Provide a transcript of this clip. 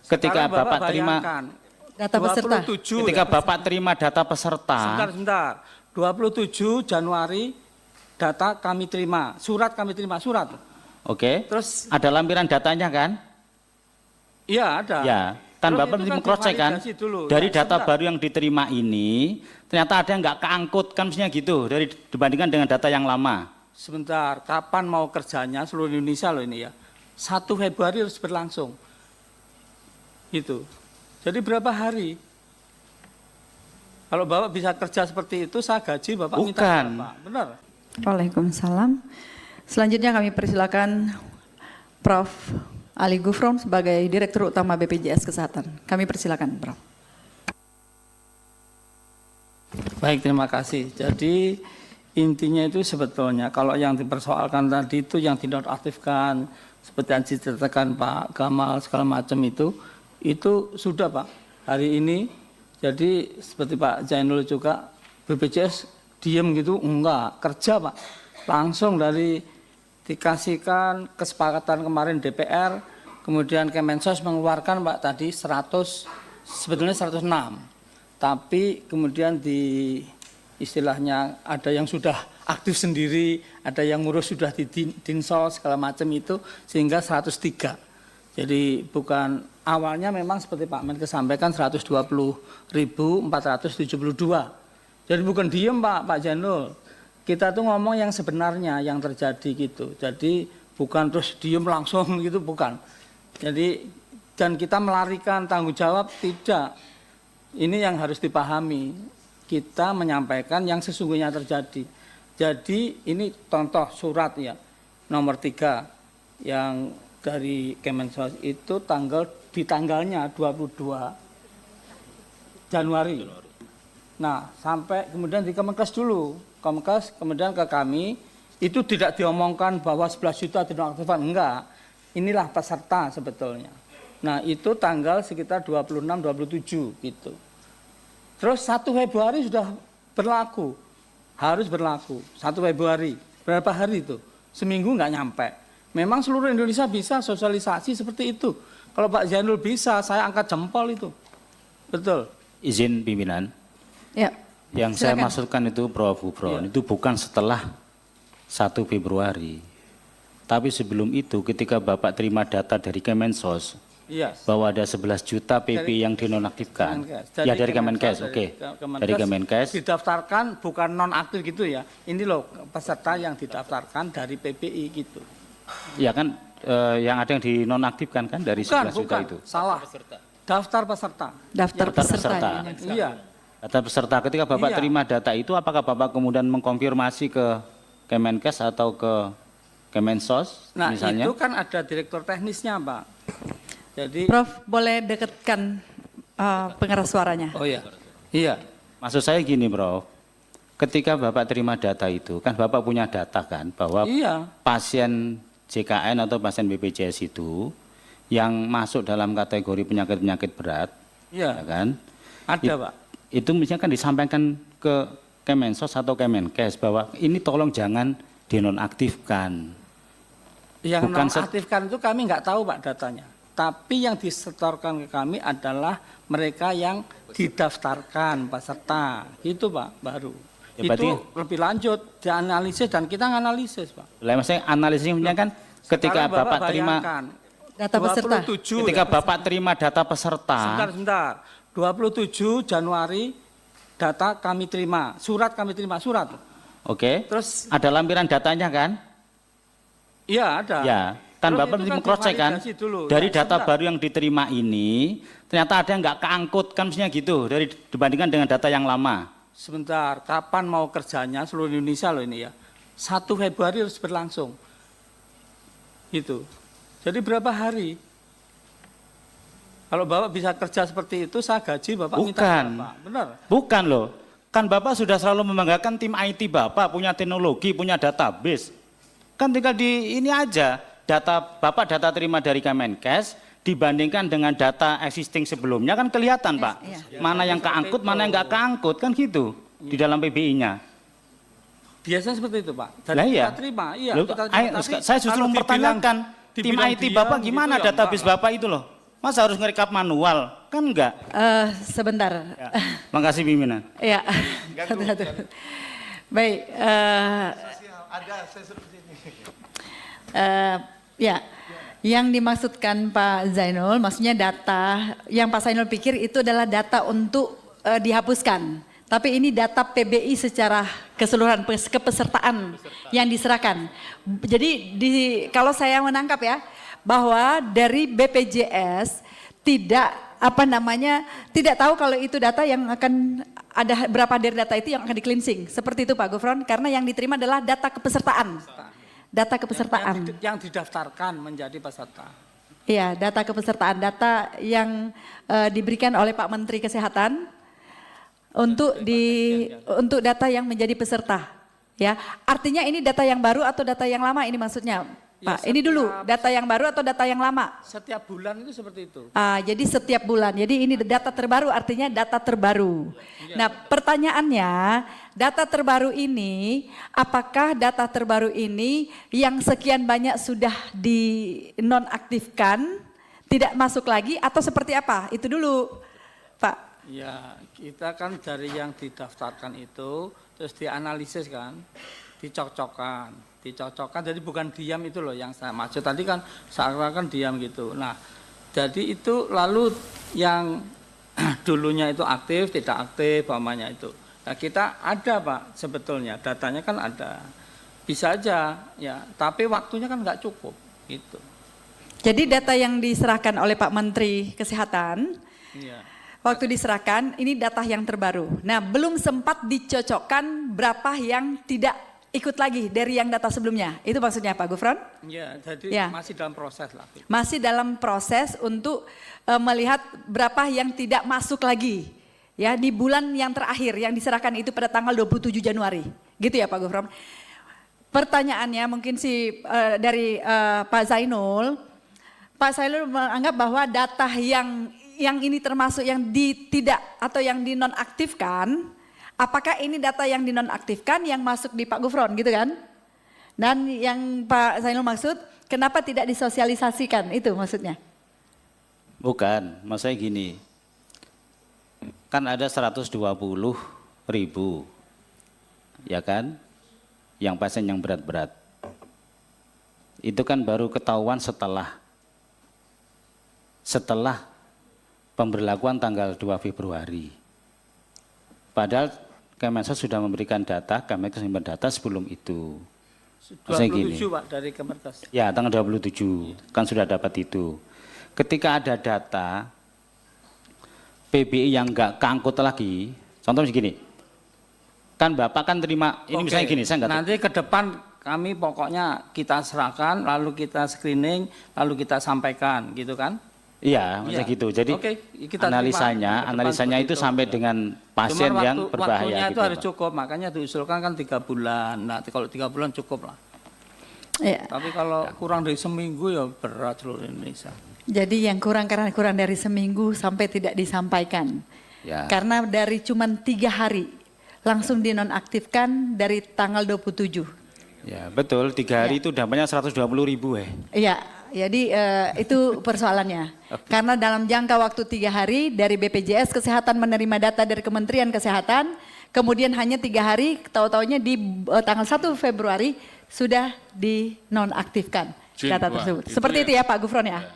ketika Bapak terima data peserta. ketika Bapak terima data peserta. Sebentar. 27 Januari data kami terima, surat kami terima, surat. Oke. Terus ada lampiran datanya kan? iya ada. Ya, kan Terus Bapak itu mesti kan meng-cross check kan? divalidasi dulu. Dari Nah, data sebentar. baru yang diterima ini, ternyata ada yang nggak keangkut kan mestinya gitu, dari dibandingkan dengan data yang lama. Sebentar, kapan mau kerjanya seluruh Indonesia loh ini ya. 1 Februari harus berlangsung. Itu. Jadi berapa hari? Kalau Bapak bisa kerja seperti itu, saya gaji Bapak minta Bukan. berapa? Benar. Waalaikumsalam. Selanjutnya kami persilakan Prof. Ali Gufron sebagai Direktur Utama BPJS Kesehatan. Kami persilakan, Prof. Baik, terima kasih. Jadi intinya itu sebetulnya kalau yang dipersoalkan tadi itu yang dinonaktifkan seperti yang diceritakan Pak Gamal segala macam itu sudah Pak hari ini. Jadi seperti Pak Zainul juga BPJS diem gitu enggak, kerja Pak. Langsung dari dikasihkan kesepakatan kemarin DPR, kemudian Kemensos mengeluarkan Pak tadi 100, sebetulnya 106. Tapi kemudian di istilahnya ada yang sudah aktif sendiri, ada yang ngurus sudah di Dinsos segala macam itu sehingga 103. Jadi bukan awalnya memang seperti Pak Menkes sampaikan 120.472. Jadi bukan diem Pak Janul. Kita tuh ngomong yang sebenarnya yang terjadi gitu. Jadi bukan terus diem langsung gitu, bukan. Jadi dan kita melarikan tanggung jawab, tidak. Ini yang harus dipahami. Kita menyampaikan yang sesungguhnya terjadi. Jadi ini contoh surat ya nomor 3 yang dari Kemensos itu di tanggalnya 22 Januari. Nah, sampai kemudian di Kemenkes dulu. Kemenkes kemudian ke kami, itu tidak diomongkan bahwa 11 juta tidak aktifan, enggak. Inilah peserta sebetulnya. Nah, itu tanggal sekitar 26-27 gitu. Terus 1 Februari sudah berlaku. Harus berlaku. 1 Februari. Berapa hari itu? Seminggu enggak nyampe. Memang seluruh Indonesia bisa sosialisasi seperti itu. Kalau Pak Zainul bisa, saya angkat jempol itu. Betul. Izin pimpinan. Ya. Yang saya maksudkan itu Prof. Gufron, itu bukan setelah 1 Februari. Tapi sebelum itu ketika Bapak terima data dari Kemensos, bahwa ada 11 juta PP yang dinonaktifkan. Ya dari Kemenkes, oke. Dari Kemenkes. Didaftarkan bukan nonaktif gitu ya. Ini loh peserta yang didaftarkan dari PPI gitu. Ya kan yang ada yang dinonaktifkan kan dari 11 juta itu. Salah. Daftar peserta. Daftar peserta. Iya. Data peserta ketika Bapak terima data itu apakah Bapak kemudian mengkonfirmasi ke Kemenkes atau ke Kemensos Nah, misalnya? itu kan ada direktur teknisnya, Pak. Jadi Prof, boleh dekatkan pengeras suaranya. oh iya. Iya. Maksud saya gini, Prof. Ketika Bapak terima data itu, kan Bapak punya data kan bahwa pasien JKN atau pasien BPJS itu yang masuk dalam kategori penyakit-penyakit berat, ya kan? Ada, Pak. Itu misalnya kan disampaikan ke Kemensos atau Kemenkes bahwa ini tolong jangan dinonaktifkan. Yang Bukan nonaktifkan itu kami nggak tahu Pak datanya. Tapi yang disetorkan ke kami adalah mereka yang didaftarkan peserta. Itu Pak, baru. Ya, berarti, itu lebih lanjut, dianalisis dan kita nganalisis Pak. Maksudnya analisisnya kan ketika Bapak terima data peserta. Ketika Bapak terima data peserta. Sebentar. 27 Januari data kami terima, surat kami terima, surat. Oke. Terus ada lampiran datanya kan? Iya, ada. Ya, kan Terus Bapak mesti meng-cross check kan? Dari data baru yang diterima ini, ternyata ada yang nggak keangkut kan mestinya gitu, dari dibandingkan dengan data yang lama. Sebentar, kapan mau kerjanya seluruh Indonesia loh ini ya. 1 Februari harus berlangsung. Gitu. Jadi berapa hari? Kalau Bapak bisa kerja seperti itu, saya gaji Bapak minta berapa? Benar. Bukan loh. Kan Bapak sudah selalu membanggakan tim IT Bapak, punya teknologi, punya database. Kan tinggal di ini aja, data Bapak data terima dari Kemenkes, dibandingkan dengan data existing sebelumnya kan kelihatan Pak. Mana yang keangkut, mana yang nggak keangkut, kan gitu di dalam PBI-nya. Biasanya seperti itu Pak. Lah iya. Kita terima, iya. Loh, saya justru mempertanyakan tim IT Bapak gimana gitu ya, database Bapak itu loh. Masa harus ngerekap manual? Kan enggak. Sebentar. Ya. Makasih pimpinan. Ya, satu-satu. Baik. Ya, yang dimaksudkan Pak Zainul, maksudnya data yang Pak Zainul pikir itu adalah data untuk dihapuskan. Tapi ini data PBI secara keseluruhan kepesertaan yang diserahkan. Jadi kalau saya menangkap ya, bahwa dari BPJS tidak tidak tahu kalau itu data yang akan ada berapa dari data itu yang akan di-cleansing. Seperti itu Pak Gufron, karena yang diterima adalah data kepesertaan. Data kepesertaan. Yang didaftarkan menjadi peserta. Iya, data kepesertaan, data yang diberikan oleh Pak Menteri Kesehatan untuk data yang menjadi peserta. Ya, artinya ini data yang baru atau data yang lama ini maksudnya, Pak? Ini dulu data yang baru atau data yang lama? Setiap bulan itu seperti itu. Jadi setiap bulan. Jadi ini data terbaru, artinya data terbaru. Nah, pertanyaannya, data terbaru ini, apakah data terbaru ini yang sekian banyak sudah dinonaktifkan, tidak masuk lagi atau seperti apa? Itu dulu, Pak. Ya, kita kan dari yang didaftarkan itu terus dianalisis kan, dicocokkan, jadi bukan diam itu loh yang saya maksud tadi kan seakan-akan diam gitu. Nah, jadi itu lalu yang dulunya itu aktif, tidak aktif, umpamanya itu. Nah, kita ada Pak sebetulnya datanya kan ada, bisa aja ya, tapi waktunya kan nggak cukup gitu. Jadi data yang diserahkan oleh Pak Menteri Kesehatan. Iya. Waktu diserahkan, ini data yang terbaru. Nah, belum sempat dicocokkan berapa yang tidak ikut lagi dari yang data sebelumnya. Itu maksudnya Pak Gufron? Ya, jadi masih dalam proses lah. Masih dalam proses untuk melihat berapa yang tidak masuk lagi. Ya, di bulan yang terakhir yang diserahkan itu pada tanggal 27 Januari. Gitu ya Pak Gufron? Pertanyaannya mungkin dari Pak Zainul menganggap bahwa data yang ini termasuk yang tidak atau yang dinonaktifkan, apakah ini data yang dinonaktifkan yang masuk di Pak Gufron gitu kan? Dan yang Pak Zainul maksud, kenapa tidak disosialisasikan, itu maksudnya? Bukan, maksudnya gini, kan ada 120.000, ya kan, yang pasien yang berat-berat. Itu kan baru ketahuan setelah pemberlakuan tanggal 2 Februari. Padahal Kemensos sudah memberikan data, kami simpan data sebelum itu. 27 Pak dari Kemensos. Ya, tanggal 27 kan sudah dapat itu. Ketika ada data PBI yang enggak keangkut lagi, contohnya begini, kan Bapak kan terima, ini misalnya gini, saya enggak nanti ke depan kami pokoknya kita serahkan, lalu kita screening, lalu kita sampaikan, gitu kan? Iya, maksudnya gitu. Jadi analisanya itu sampai dengan pasien yang berbahaya. Waktunya itu gitu, harus cukup, makanya diusulkan kan 3 bulan. Nah, kalau 3 bulan cukup lah. Ya. Tapi kalau kurang dari seminggu ya berat seluruh Indonesia. Jadi yang karena kurang dari seminggu sampai tidak disampaikan. Ya. Karena dari cuman 3 hari langsung dinonaktifkan dari tanggal 27. Ya, betul. 3 hari itu dampaknya 120.000 Iya. Jadi itu persoalannya. Karena dalam jangka waktu 3 hari dari BPJS Kesehatan menerima data dari Kementerian Kesehatan, kemudian hanya 3 hari, tahu-taunya di tanggal 1 Februari sudah dinonaktifkan data tersebut. Seperti itu ya Pak Gufron ya?